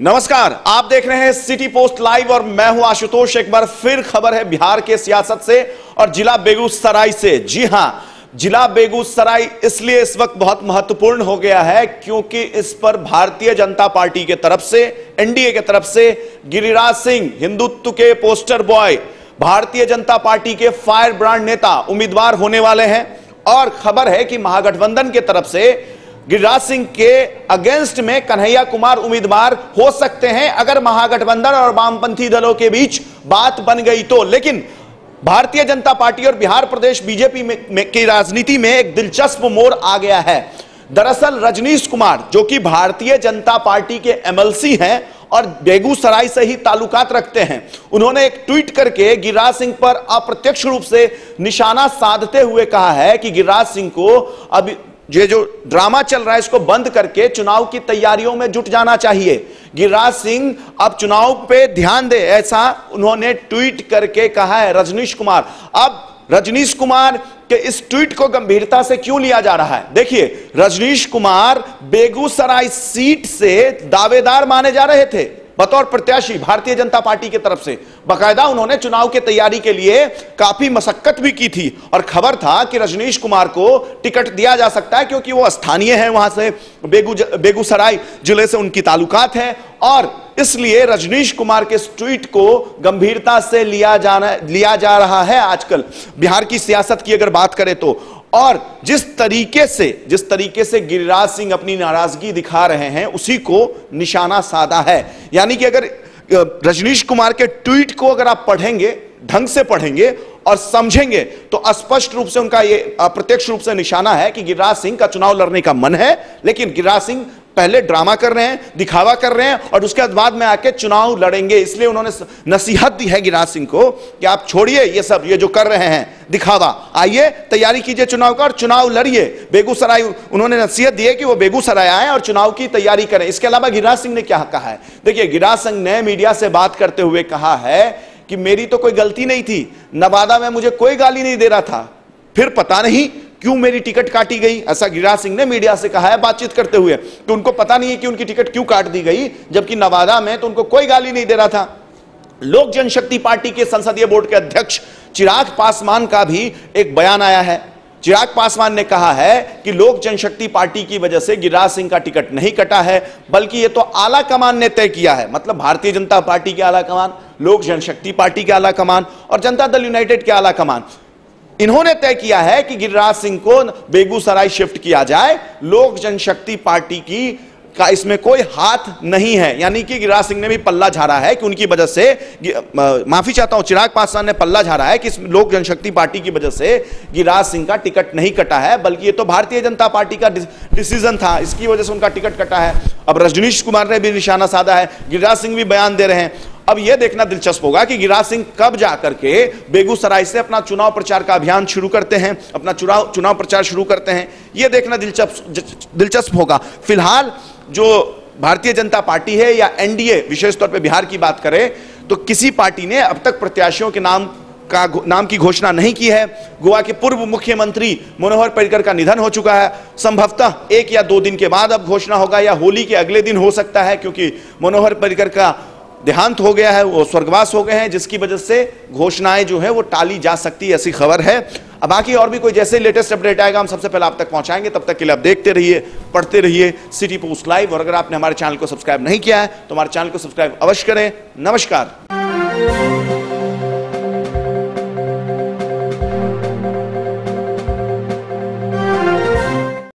नमस्कार, आप देख रहे हैं सिटी पोस्ट लाइव और मैं हूं आशुतोष। एक बार फिर खबर है बिहार के सियासत से और जिला बेगूसराय से। जी हां, जिला बेगूसराय इसलिए इस वक्त बहुत महत्वपूर्ण हो गया है क्योंकि इस पर भारतीय जनता पार्टी के तरफ से, एनडीए के तरफ से गिरिराज सिंह, हिंदुत्व के poster boy, Bharatiya Janata party के फायर ब्रांड नेता उम्मीदवार होने वाले हैं। और खबर है कि महागठबंधन के तरफ से गिरिराज सिंह के अगेंस्ट में कन्हैया कुमार उम्मीदवार हो सकते हैं अगर महागठबंधन और वामपंथी दलों के बीच बात बन गई तो। लेकिन भारतीय जनता पार्टी और बिहार प्रदेश बीजेपी की राजनीति में एक दिलचस्प मोड़ आ गया है। दरअसल रजनीश कुमार, जो कि भारतीय जनता पार्टी के एमएलसी हैं और बेगूसराय से ही ताल्लुकात रखते हैं, उन्होंने एक ट्वीट करके गिरिराज सिंह पर अप्रत्यक्ष रूप से निशाना साधते हुए कहा है कि गिरिराज सिंह को अब ये जो ड्रामा चल रहा है इसको बंद करके चुनाव की तैयारियों में जुट जाना चाहिए। गिरिराज सिंह अब चुनाव पे ध्यान दे, ऐसा उन्होंने ट्वीट करके कहा है रजनीश कुमार। अब रजनीश कुमार के इस ट्वीट को गंभीरता से क्यों लिया जा रहा है? देखिए, रजनीश कुमार बेगूसराय सीट से दावेदार माने जा रहे थे बतौर प्रत्याशी भारतीय जनता पार्टी की तरफ से। बाकायदा उन्होंने चुनाव की तैयारी के लिए काफी मशक्कत भी की थी और खबर था कि रजनीश कुमार को टिकट दिया जा सकता है क्योंकि वो स्थानीय है, वहां से बेगूसराय जिले से उनकी ताल्लुकात है और इसलिए रजनीश कुमार के ट्वीट को गंभीरता से लिया जा रहा है आजकल बिहार की सियासत की अगर बात करें तो। और जिस तरीके से गिरिराज सिंह अपनी नाराजगी दिखा रहे हैं उसी को निशाना साधा है। यानी कि अगर रजनीश कुमार के ट्वीट को अगर आप पढ़ेंगे, ढंग से पढ़ेंगे और समझेंगे तो स्पष्ट रूप से उनका यह अप्रत्यक्ष रूप से निशाना है कि गिरिराज सिंह का चुनाव लड़ने का मन है, लेकिन गिरिराज सिंह पहले ड्रामा कर रहे हैं, दिखावा कर रहे हैं और उसके बाद में आके चुनाव लड़ेंगे। इसलिए उन्होंने नसीहत दी है गिरिराज सिंह को कि आप छोड़िए ये सब, ये जो कर रहे हैं दिखावा, आइए तैयारी कीजिए चुनाव का और चुनाव लड़िए। बेगूसराय उन्होंने नसीहत दी है कि वो बेगूसराय आए और चुनाव की तैयारी करें। इसके अलावा गिरिराज सिंह ने क्या कहा है? देखिए, गिरिराज सिंह ने मीडिया से बात करते हुए कहा है कि मेरी तो कोई गलती नहीं थी, नवादा में मुझे कोई गाली नहीं दे रहा था, फिर पता नहीं क्यों मेरी टिकट काटी गई। ऐसा गिरिराज सिंह ने मीडिया से कहा है बातचीत करते हुए कि उनको पता नहीं है कि उनकी टिकट क्यों काट दी गई, जबकि नवादा में तो उनको कोई गाली नहीं दे रहा था। लोक जनशक्ति पार्टी के संसदीय बोर्ड के अध्यक्ष चिराग पासवान का भी एक बयान आया है। चिराग पासवान ने कहा है कि लोक जनशक्ति पार्टी की वजह से गिरिराज सिंह का टिकट नहीं कटा है, बल्कि यह तो आला कमान ने तय किया है। मतलब भारतीय जनता पार्टी के आला कमान, लोक जनशक्ति पार्टी के आला कमान और जनता दल यूनाइटेड के आला कमान, इन्होंने तय किया है कि गिरिराज सिंह को बेगूसराय शिफ्ट किया जाए। लोक जनशक्ति पार्टी की का इसमें कोई हाथ नहीं है। यानी कि गिरिराज सिंह ने भी पल्ला झाड़ा है कि उनकी वजह से, माफी चाहता हूं, चिराग पासवान ने पल्ला झाड़ा है कि इस लोक जनशक्ति पार्टी की वजह से गिरिराज सिंह का टिकट नहीं कटा है, बल्कि ये तो भारतीय जनता पार्टी का डिसीजन था, इसकी वजह से उनका टिकट कटा है। अब रजनीश कुमार ने भी निशाना साधा है, गिरिराज सिंह भी बयान दे रहे हैं। अब यह देखना दिलचस्प होगा कि गिरिराज सिंह कब जाकर के बेगूसराय से अपना चुनाव प्रचार का अभियान शुरू करते हैं, अपना चुनाव प्रचार शुरू करते हैं। यह देखना दिलचस्प होगा। फिलहाल जो भारतीय जनता पार्टी है या एनडीए, विशेष तौर पे बिहार की बात करें तो किसी पार्टी ने अब तक प्रत्याशियों के नाम की घोषणा नहीं की है। गोवा के पूर्व मुख्यमंत्री मनोहर पर्रिकर का निधन हो चुका है। संभवतः 1 या 2 दिन के बाद अब घोषणा होगा या होली के अगले दिन हो सकता है, क्योंकि मनोहर पर्रिकर का देहांत हो गया है, वो स्वर्गवास हो गए हैं, जिसकी वजह से घोषणाएं जो है वो टाली जा सकती है, ऐसी खबर है। अब बाकी और भी कोई जैसे लेटेस्ट अपडेट आएगा हम सबसे पहले आप तक पहुंचाएंगे। तब तक के लिए आप देखते रहिए, पढ़ते रहिए सिटी पोस्ट लाइव। और अगर आपने हमारे चैनल को सब्सक्राइब नहीं किया है तो हमारे चैनल को सब्सक्राइब अवश्य करें। नमस्कार।